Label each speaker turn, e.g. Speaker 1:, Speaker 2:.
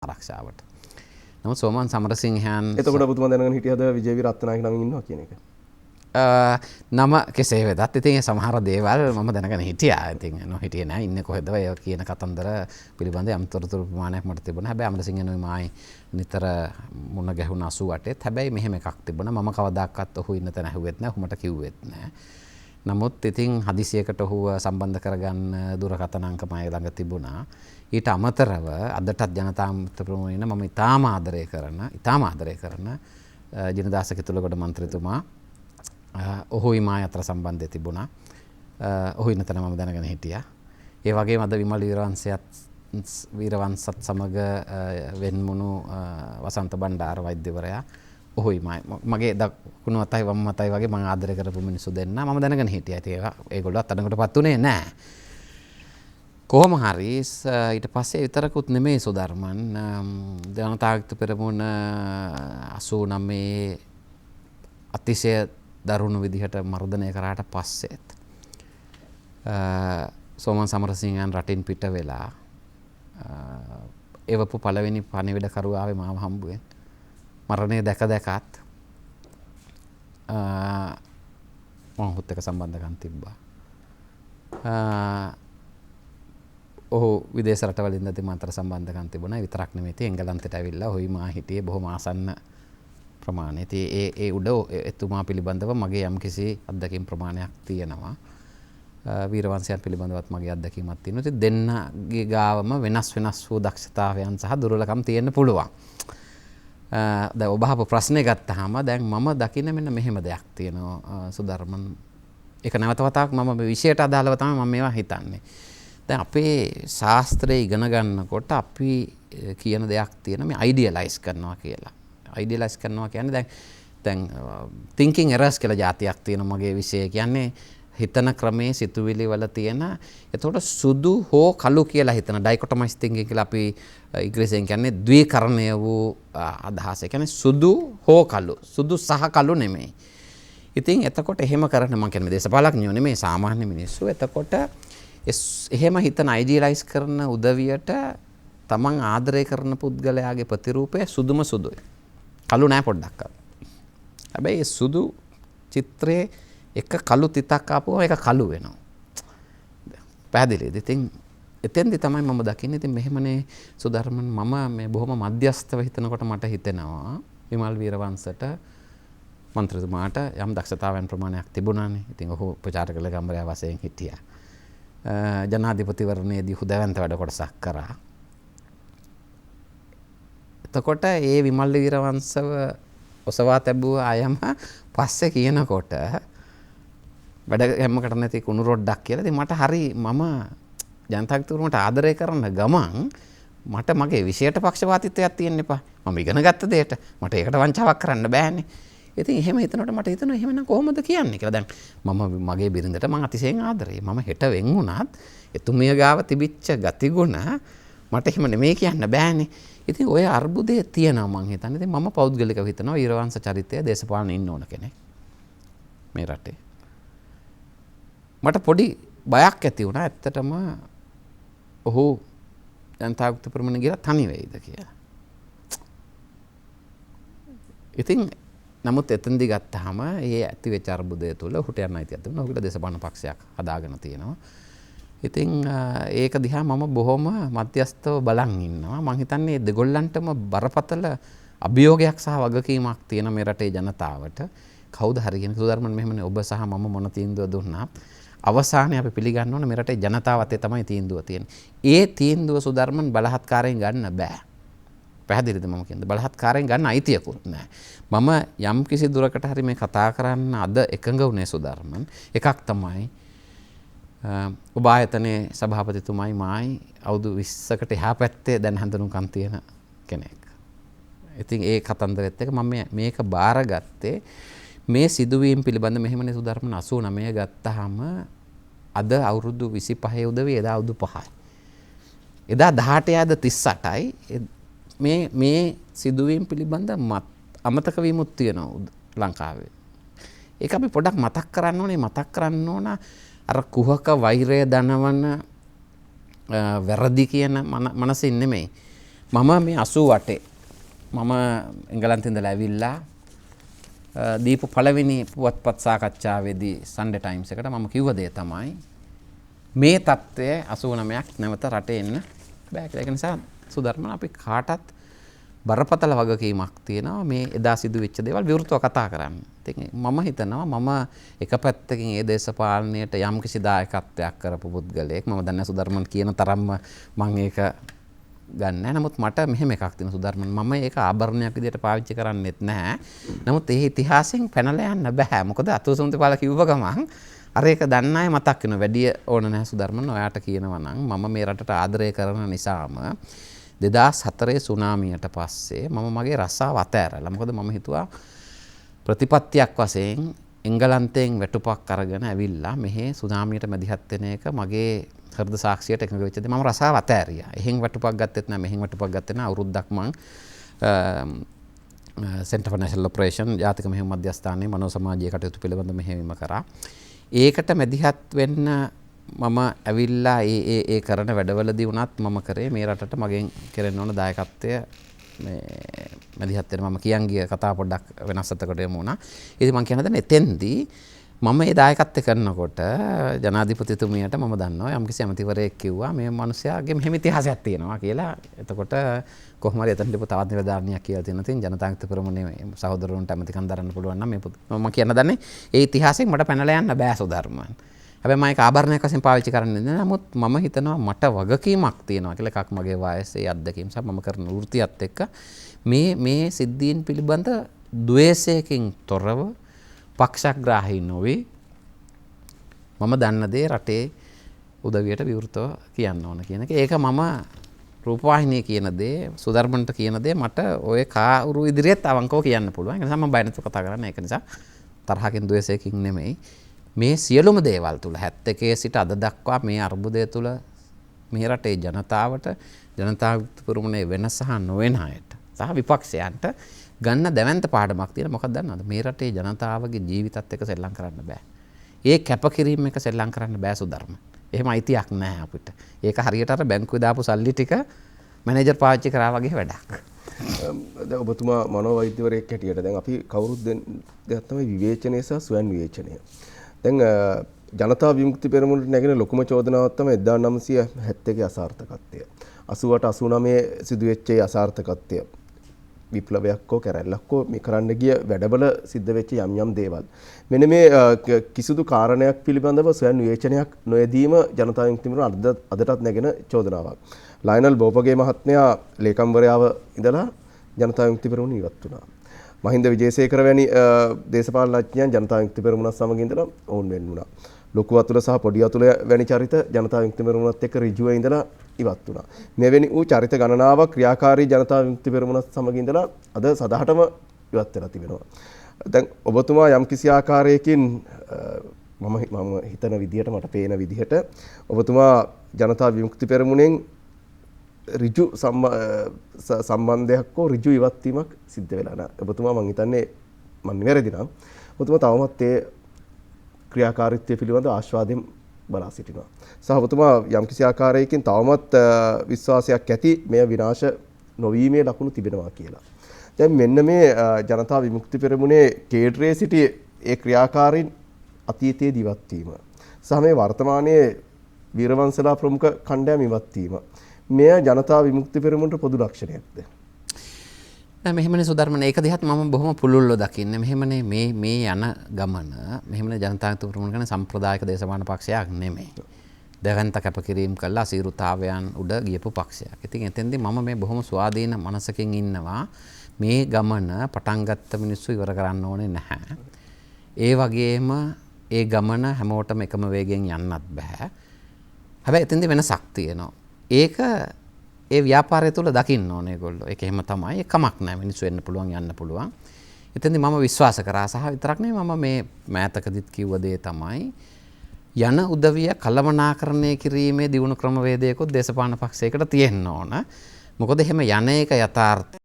Speaker 1: ආරක්ෂාවට. නමුත් සෝමන් සමරසිංහයන්
Speaker 2: එතකොට ඔබතුමා දැනගෙන හිටියද විජය විරත්නායක නම් ඉන්නවා කියන එක?
Speaker 1: නම කෙසේ වෙතත් ඉතින් සමහර දේවල් මම දැනගෙන හිටියා. ඉතින් නොහිටියේ නෑ ඉන්නේ කොහෙද ඔය කියන කතන්දර පිළිබඳ යම් තොරතුරු ප්‍රමාණයක් මට තිබුණා. හැබැයි අමරසිංහනුයි මායි නිතර මුණ ගැහුණ 88ත්. හැබැයි මෙහෙම එකක් තිබුණා. මම කවදාකවත් ඔහු ඉන්න තැන ඇහුවෙත් නෑ. ඔහු මට කිව්වෙත් නෑ. නමුත් ඉතින් හදිසියකට ඔහුව සම්බන්ධ කරගන්න දුරකථන අංක මගේ ළඟ තිබුණා. ඊට අමතරව අදටත් ජනතා මිත්‍ර ප්‍රමුඛයින මම ඉතාම ආදරය කරන ජිනදාස කිතුලගොඩ මන්ත්‍රීතුමා ඔහුයි මායි අතර සම්බන්ධය තිබුණා. ඔහු ඉන්න තැන මම දැනගෙන හිටියා. ඒ වගේම අද විමල් වීරවංශත් සමග වෙන්මුණු වසන්ත බණ්ඩාර වෛද්‍යවරයා ඔහුයි මගේ දකුණු අතයි වම් අතයි වගේ මම ආදරය කරපු මිනිස්සු දෙන්න මම දැනගෙන හිටියා. ඉතින් ඒගොල්ලෝ අත්අඩංගුවටපත් උනේ නෑ. කොහොම හරි ඊට පස්සේ විතරකුත් නෙමෙයි සුධර්මන් ජනතා විමුක්ති පෙරමුණ 89 අතිශය දරුණු විදිහට මර්ධනය කරාට පස්සෙත් සෝමන් සමරසිංහයන් රටින් පිට වෙලා එවපු පළවෙනි පණිවිඩකරුවා ආවේ මාව හම්බුවෙන් මරණය දැක දැකත් මම ඔහුත් එක්ක සම්බන්ධකම් තිබ්බා. ඔහු විදේශ රටවල ඉඳන් මාතර සම්බන්ධකම් තිබුණා. ඒ විතරක් නෙමෙයි ඉතින් එංගලන්තයට ඇවිල්ලා ඔහුයි මා හිටියේ බොහොම ආසන්න ප්‍රමාණයට. ඒ උඩ එතුමා පිළිබඳව මගේ යම්කිසි අත්දැකීම් ප්‍රමාණයක් තියෙනවා. වීරවංශයන් පිළිබඳවත් මගේ අත්දැකීමක් තියෙනවා. ඉතින් දෙන්නගේ ගාවම වෙනස් වූ දක්ෂතාවයන් සහ දුර්වලකම් තියෙන්න පුළුවන්. දැන් ඔබ අහපු ප්‍රශ්නේ ගත්තාම දැන් මම දකින මෙන්න මෙහෙම දෙයක් තියෙනවා සුධර්මන්. ඒක නැවත වතාවක් මම මේ විෂයට අදාළව තමයි මම මේවා හිතන්නේ. දැන් අපේ ශාස්ත්‍රය ඉගෙන ගන්නකොට අපි කියන දෙයක් තියෙන මේ අයිඩියලයිස් කරනවා කියලා. අයිඩියලයිස් කරනවා කියන්නේ දැන් thinking errors කියලා જાතියක් තියෙනවා මගේ විෂය කියන්නේ හිතන ක්‍රමයේ සිතුවිලි වල තියෙන එතකොට සුදු හෝ කළු කියලා හිතන ඩයිකොටොමයිස් thinking කියලා අපි ඉංග්‍රීසියෙන් කියන්නේ ද්විකරණය වූ අදහස. ඒ කියන්නේ සුදු හෝ කළු. සුදු සහ කළු නෙමෙයි. ඉතින් එතකොට එහෙම කරන මම කියන්නේ දේශපාලඥයෝ නෙමෙයි සාමාන්‍ය මිනිස්සු. එතකොට එහෙම හිතන අයිඩියලයිස් කරන උදවියට තමන් ආදරය කරන පුද්ගලයාගේ ප්‍රතිරූපය සුදුම සුදුයි. කළු නෑ පොඩ්ඩක්. හැබැයි සුදු චිත්‍රයේ එක කළු තිතක් ආපුවම ඒක කළු වෙනවා. පැහැදිලිද? ඉතින් එතෙන්දි තමයි මම දකින්නේ ඉතින් මෙහෙමනේ සුධර්මන් මම මේ බොහොම මධ්‍යස්තව හිතනකොට මට හිතෙනවා විමල් වීරවංශට මන්ත්‍රීතුමාට යම් දක්ෂතාවයන් ප්‍රමාණයක් තිබුණානේ. ඉතින් ඔහු ප්‍රචාරක ලේකම්වරයා වශයෙන් හිටියා. ජනාධිපතිවරණයේදී හුදවන්ත වැඩ කොටසක් කරා. එතකොට ඒ විමල් වීරවංශව ඔසවා තැබුව අයම පස්සේ කියනකොට වැඩ හැමකට නැති කුණු රොඩක් කියලා. ඉතින් මට හරි මම ජනතාවතුරුන්ට ආදරය කරන ගමන් මට මගේ විෂයට පක්ෂපාතීත්වයක් තියෙන්න එපා. මම ඉගෙන ගත්ත දෙයට මට ඒකට වංචාවක් කරන්න බෑනේ. ඉතින් එහෙම හිතනකොට මට හිතෙනවා එහෙමනම් කොහොමද කියන්නේ කියලා. දැන් මම මගේ බිරිඳට මම අතිශයින් ආදරෙයි. මම හෙට වෙන් වුණත් එතුමිය ගාව තිබිච්ච ගතිගුණ මට එහෙම නෙමෙයි කියන්න බෑනේ. ඉතින් ඔය අර්බුදේ තියෙනවා මං හිතන්නේ. ඉතින් මම පෞද්ගලිකව හිතනවා ඊරවංශ චරිතය දේශපාලනේ ඉන්න ඕන කෙනෙක් මේ රටේ. මට පොඩි බයක් ඇති වුණා ඇත්තටම ඔහු ජනතා විමුක්ති පෙරමුණ ගිහලා තනි වෙයිද කියලා. ඉතින් නමුත් එතෙන්දි ගත්තාම ඒ ඇති වෙච්ච අර්බුදය තුළ ඔහුට යන්න අයිතියක් තිබුණා. ඔහුට දේශපාලන පක්ෂයක් හදාගෙන තියෙනවා. ඉතින් ඒක දිහා මම බොහොම මධ්‍යස්තව බලන් ඉන්නවා. මං හිතන්නේ දෙගොල්ලන්ටම බරපතල අභියෝගයක් සහ වගකීමක් තියෙන මේ රටේ ජනතාවට. කවුද හරි කියන සුධර්මන් මෙහෙමනේ ඔබ සහ මම මොන තීන්දුව දුන්නා අවසානයේ අපි පිළිගන්න ඕන මේ රටේ ජනතාව අතේ තමයි තීන්දුව තියෙන්නේ. ඒ තීන්දුව සුධර්මන් බලහත්කාරයෙන් ගන්න බෑ. පැහැදිලිද මම කියන්නේ? බලහත්කාරයෙන් ගන්න අයිතියකුත් නැහැ. මම යම් කිසි දුරකට හරි මේ කතා කරන්න අද එකඟ වුණේ සුධර්මන්. එකක් තමයි ඔබ ආයතනයේ සභාපතිතුමයි මායි අවුරුදු 20කට එහා පැත්තේ දැන් හඳුනුකම් තියෙන කෙනෙක්. ඉතින් ඒ කතන්දරෙත් එක මම මේක බාරගත්තේ මේ සිදුවීම් පිළිබඳ මෙහෙමනේ සුධර්මන් 89 ගත්තාම අද අවුරුදු 25 උදවිය එදා අවුරුදු 5යි. එදා 18 අද 38යි. මේ සිදුවීම් පිළිබඳ අමතක වීමුත් තියෙනවා ලංකාවේ. ඒක අපි පොඩ්ඩක් මතක් කරන්න ඕනේ. මතක් කරන්න ඕන අර කුහක වෛරය දනවන වැරදි කියන මනසින් නෙමෙයි. මම මේ 88 මම එංගලන්තෙන් ඉඳලා ඇවිල්ලා දීපු පළවෙනි පුවත්පත් සාකච්ඡාවේදී සන්ඩේ ටයිම්ස් එකට මම කිව්ව දේ තමයි මේ தත්ත්වය 89ක් නැවත රටේ එන්න බෑ කියලා. ඒක නිසා සුධර්මන අපි කාටත් බරපතල වගකීමක් තියෙනවා මේ එදා සිදුවෙච්ච දේවල් විවෘතව කතා කරන්න. ඉතින් මම හිතනවා මම එක පැත්තකින් ඒ දේශපාලනයට යම් කිසි දායකත්වයක් කරපු පුද්ගලයෙක්. මම දන්නේ සුධර්මන් කියන තරම්ම මම ඒක ගන්න නැහැ. නමුත් මට මෙහෙම එකක් තියෙනවා සුධර්මන්. මම ඒක ආභරණයක් විදිහට පාවිච්චි කරන්නෙත් නැහැ. නමුත් ඒ ඉතිහාසයෙන් පැනලා යන්න බෑ. මොකද අතුසුන්තිපාල කිව්ව ගමන් අර ඒක දන්න අය මතක් වෙනවා. වැඩි ඕන නැහැ සුධර්මන්. ඔයාට කියනවා නම් මම මේ රටට ආදරය කරන නිසාම 2004 සුනාමියට පස්සේ මම මගේ රස්සාව අතෑරලා. මොකද මම හිතුවා ප්‍රතිපත්තියක් වශයෙන් එංගලන්තයෙන් වැටුපක් අරගෙන ඇවිල්ලා මෙහි සුනාමියට මැදිහත් වෙන එක මගේ හෘද සාක්ෂියට එකඟ වෙච්ච දේ. මම රස්සාව අතෑරියා. එහෙන් වැටුපක් ගත්තෙත් නැහැ, මෙහෙන් වැටුපක් ගත්තේ නැහැ. අවුරුද්දක් මං Center for National Operation ජාතික මෙහෙයුම් මධ්‍යස්ථානයේ මනෝ සමාජීය කටයුතු පිළිබඳ මෙහෙයවීම කරා. ඒකට මැදිහත් වෙන්න මම ඇවිල්ලා ඒ කරන වැඩවලදී වුණත් මම කරේ මේ රටට මගෙන් කෙරෙන්න ඕන දායකත්වය මේ මැදිහත් වෙන මම කියන් ගිය කතාව පොඩ්ඩක් වෙනස් අතකට යමු වුණා. ඉතින් මම කියන දේ එතෙන්දී මම මේ දායකත්වය කරනකොට ජනාධිපතිතුමියට මම දන්නවා යම්කිසි ඇමතිවරයෙක් කිව්වා මේ මිනිස්යාගේ මෙහෙම ඉතිහාසයක් තියෙනවා කියලා. එතකොට කොහොම හරි එතනදී තවත් නිලධාරියක් කියලා තියෙනවා. ඉතින් ජනතාංගික පෙරමුණේ සහෝදරවරුන්ට ඇමතිකම් දරන්න පුළුවන් නම් මේ මම කියන්න දන්නේ ඒ ඉතිහාසයෙන් මට පැනලා යන්න බෑ සුධර්මන්. හැබැයි මම ඒක ආභරණයක් වශයෙන් පාවිච්චි කරන්නේ නැහැ. නමුත් මම හිතනවා මට වගකීමක් තියෙනවා කියලා. එකක් මගේ වයසේ අත්දැකීම් සහ මම කරන වෘත්තියත් එක්ක මේ සිද්ධීන් පිළිබඳ ද්වේෂයකින් තොරව පක්ෂග්‍රාහී නොවි මම දන්න දේ රටේ උදවියට විවෘතව කියන්න ඕන කියන එක. ඒක මම රූපවාහිනියේ කියන දේ සුධර්මන්ට කියන දේ මට ඔය කාවුරු ඉදිරියට අවංකව කියන්න පුළුවන්. ඒ නිසා මම බය නැතුව කතා කරන්නේ. ඒක නිසා තරහකින් ද්වේෂයකින් නෙමෙයි. මේ සියලුම දේවල් තුළ 71 සිට අද දක්වා මේ අර්බුදය තුළ මේ රටේ ජනතාවට ජනතාංගික පෙරමුණේ වෙනස සහ නොවන අයට සහ විපක්ෂයන්ට ගන්න දැවැන්ත පාඩමක් තියෙන. මොකක්ද දන්නවද? මේ රටේ ජනතාවගේ ජීවිතත් එක්ක සෙල්ලම් කරන්න බෑ. ඒ කැපකිරීම එක සෙල්ලම් කරන්න බෑ සුධර්ම. එහෙම අයිතියක් නැහැ අපිට. ඒක හරියට අර බැංකුවේ දාපු සල්ලි ටික මැනේජර් පාවිච්චි කරා වගේ වැඩක්.
Speaker 2: දැන් ඔබතුමා මනෝවෛද්‍යවරයෙක් හැටියට දැන් අපි කවුරුත් දෙයක් තමයි විවේචනය සහ ස්වයං විවේචනය. දැන් ජනතා විමුක්ති පෙරමුණට නැගෙන ලොකුම චෝදනාවක් තමයි 1971 අසාර්ථකත්වය. 88 89 සිදුවෙච්ච අසාර්ථකත්වය. විප්ලවයක් හෝ කැරැල්ලක් හෝ මේ කරන්න ගිය වැඩවල සිද්ධ වෙච්ච යම් දේවල්. මෙන්න මේ කිසිදු කාරණයක් පිළිබඳව ස්වයං විවේචනයක් නොයදීම ජනතා විමුක්ති පෙරමුණ අදටත් නැගෙන චෝදනාවක්. ලයනල් බෝපගේ මහත්මයා ලේකම්වරයාව ඉඳලා ජනතා විමුක්ති පෙරමුණ ඉවත් වුණා. මහින්ද විජේසේකර වැනි දේශපාලනඥයන් ජනතා විමුක්ති පෙරමුණත් සමග ඉඳලා ඕන් වෙන්න වුණා. ලොකු වතුර සහ පොඩි වතුර වැනි චරිත ජනතා විමුක්ති පෙරමුණත් එක්ක ඍජුව ඉඳලා ඉවත් වුණා. මෙවැනි වූ චරිත ගණනාවක් ක්‍රියාකාරී ජනතා විමුක්ති පෙරමුණත් සමග ඉඳලා අද සදහටම ඉවත් වෙලා තිබෙනවා. දැන් ඔබතුමා යම් කිසි ආකාරයකින් මම හිතන විදිහට මට පේන විදිහට ඔබතුමා ජනතා විමුක්ති පෙරමුණෙන් ඍජු සම්බන්ධයක් හෝ ඍජු ඉවත්වීමක් සිද්ධ වෙලා නැහැ. ඔබතුමා මං හිතන්නේ මම නිවැරදි නම් ඔබතුමා තවමත් ඒ ක්‍රියාකාරීත්වය පිළිබඳ ආශ්වාදයෙන් බලා සිටිනවා. සහ ඔබතුමා යම්කිසි ආකාරයකින් තවමත් විශ්වාසයක් ඇති මෙය විනාශ නොවීමේ ලකුණු තිබෙනවා කියලා. දැන් මෙන්න මේ ජනතා විමුක්ති පෙරමුණේ කේඩරේ සිටි ඒ ක්‍රියාකාරීන් අතීතයේ දිවත් වීම සහ මේ වර්තමානයේ වීරවංශලා ප්‍රමුඛ කණ්ඩායම ඉවත් වීම මෙය ජනතා විමුක්ති පෙරමුණට පොදු ලක්ෂණයක්ද?
Speaker 1: දැන් මෙහෙමනේ සුධර්මන ඒක දිහත් මම බොහොම පුළුල්ව දකින්නේ. මෙහෙමනේ මේ යන ගමන මෙහෙමනේ ජනතාංගික පෙරමුණ කියන්නේ සම්ප්‍රදායික දේශපාලන පක්ෂයක් නෙමෙයි. දැවැන්ත කැපකිරීම කළා අසීරුතාවයන් උඩ ගියපු පක්ෂයක්. ඉතින් එතෙන්දී මම මේ බොහොම ස්වාධීන මනසකින් ඉන්නවා. මේ ගමන පටන් ගත්ත මිනිස්සු ඉවර කරන්න ඕනේ නැහැ. ඒ වගේම ඒ ගමන හැමෝටම එකම වේගයෙන් යන්නත් බෑ. හැබැයි එතෙන්දී වෙනසක් තියෙනවා. ඒක ඒ ව්‍යාපාරය තුළ දකින්න ඕනේ ඒගොල්ලෝ. ඒක එහෙම තමයි. ඒක කමක් නැහැ. මිනිස්සු වෙන්න පුළුවන් යන්න පුළුවන්. එතෙන්දී මම විශ්වාස කරා සහ විතරක් නෙවෙයි මම මේ මෑතකදිත් කිව්ව දේ තමයි යන උදවිය කළමනාකරණය කිරීමේ දියුණු ක්‍රමවේදයකොත් දේශපාලන පක්ෂයකට තියෙන්න ඕන. මොකද එහෙම යන එක යථාර්ථ